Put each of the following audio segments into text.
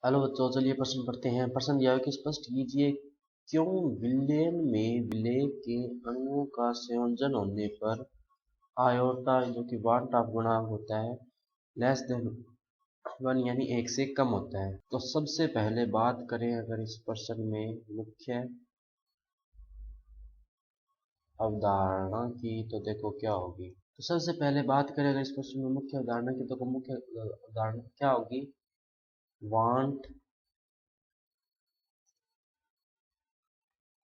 Hello बच्चों, चलिए प्रश्न पढ़ते हैं। प्रश्न दिया है कि स्पष्ट कीजिए क्यों विलयन में विलेय के अणुओं का संयोजन होने पर आयोटा जो कि वाट ऑफ गुणांक होता है लेस देन 1 यानी 1 से कम होता है। तो सबसे पहले बात करें अगर इस प्रश्न में मुख्य अवधारणा की तो देखो क्या होगी। तो सबसे पहले बात करें अगर इस प्रश्न में मुख्य अवधारणा की तो मुख्य अवधारणा क्या होगी। वांट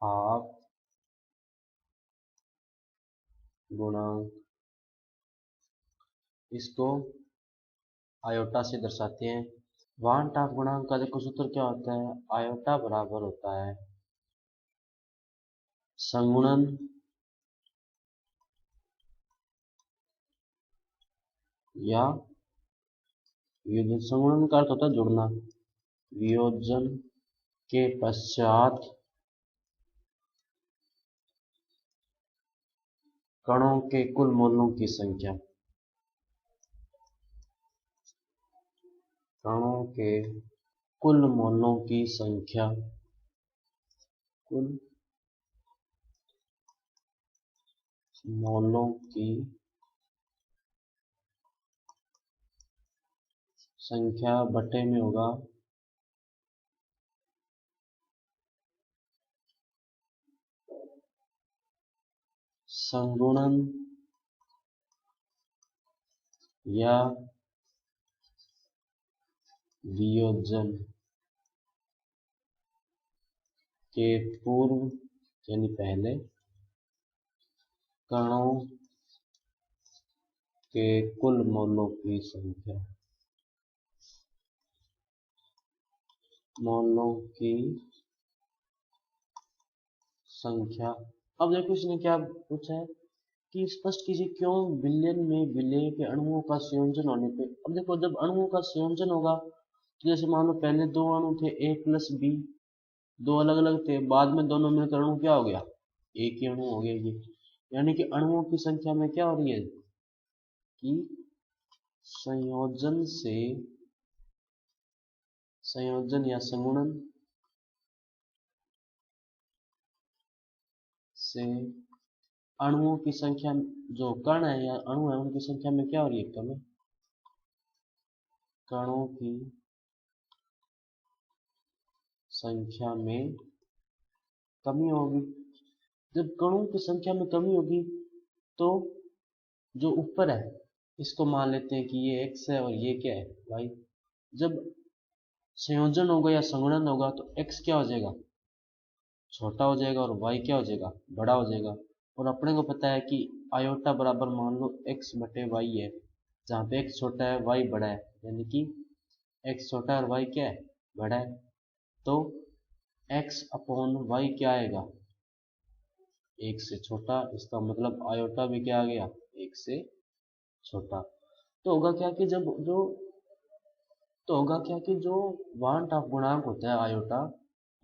ऑफ गुणांक, इसको आयोटा से दर्शाते हैं। वांट ऑफ गुणांक का देखो सूत्र क्या होता है। आयोटा बराबर होता है संगुणन या वियोजन। संगुणन का अर्थ होता है जुड़ना। वियोजन के पश्चात कणों के कुल मोलों की संख्या। कणों के कुल मोलों की संख्या। कुल मोलों की संख्या बटे में होगा संगुणन या वियोजन के पूर्व यानी पहले कणों के कुल मोलों की संख्या। मोलों की संख्या। अब देखो इसने क्या पूछा है कि स्पष्ट कीजिए क्यों विलयन में विलेय के अणुओं का संयोजन होने पे। अब देखो जब अणुओं का संयोजन होगा तो जैसे मान लो पहले दो अणु थे ए प्लस बी, दो अलग अलग थे, बाद में दोनों मिलकर अणु क्या हो गया, एक ही अणु हो गया। ये यानी कि अणुओं की संख्या में क्या हो रही है कि संयोजन से, संयोजन या संगुणन से अणुओं की संख्या, जो कण है या अणु है उनकी संख्या में क्या हो रही है, कमी। कणों की संख्या में कमी होगी। जब कणों की संख्या में कमी होगी तो जो ऊपर है इसको मान लेते हैं कि ये x है और ये क्या है, y। जब संयोजन होगा या संगुणन होगा तो x क्या हो जाएगा, छोटा हो जाएगा, और y क्या हो जाएगा, बड़ा हो जाएगा। और अपने को पता है कि आयोटा बराबर मान लो x बटे y है, जहाँ पे x छोटा है y बड़ा है, यानी कि x छोटा है और y क्या है, बड़ा है। तो x अपॉन y क्या आएगा, एक से छोटा। इसका मतलब आयोटा भी क्या आ गया, एक से छोटा। तो होगा क्या कि जब जो तो होगा क्या कि जो वांट ऑफ गुणांक होता है आयोटा,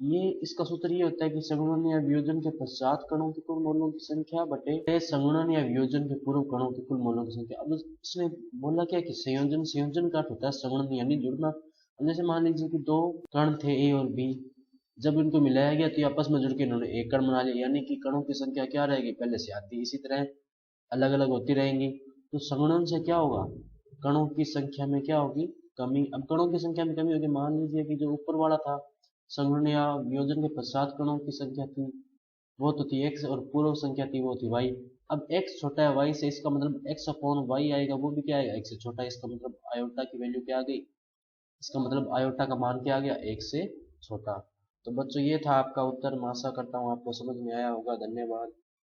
ये इसका सूत्र ये होता है कि संगुणन या वियोजन के पश्चात कणों के कुल मोलों की संख्या बटे संगुणन या वियोजन के पूर्व कणों के कुल मोलों की संख्या। अब इसने बोला क्या कि संयोजन, संयोजन का अर्थ होता है संगुणन यानी जुड़ना। अब जैसे मान लीजिए कि दो कण थे ए और बी, जब इनको मिलाया गया तो ये आपस में जुड़ के इन्होंने एक कण बना लिया, यानी कि कणों की संख्या क्या रहेगी, पहले से आती इसी तरह अलग अलग होती रहेंगी। तो संगुणन से क्या होगा, कणों की संख्या में क्या होगी, कमी। अब कणों की संख्या में कमी होगी। मान लीजिए कि जो ऊपर वाला था संगुणन या वियोजन के पश्चात कणों की संख्या थी वो तो थी x, और पूर्व संख्या थी वो थी y। अब x छोटा है y से, इसका मतलब x अपॉन y आएगा, वो भी क्या आएगा, x से छोटा। इसका मतलब आयोटा की वैल्यू क्या आ गई, इसका मतलब आयोटा का मान क्या आ गया, एक से छोटा। तो बच्चों ये था आपका उत्तर। मैं आशा करता हूँ आपको समझ में आया होगा। धन्यवाद।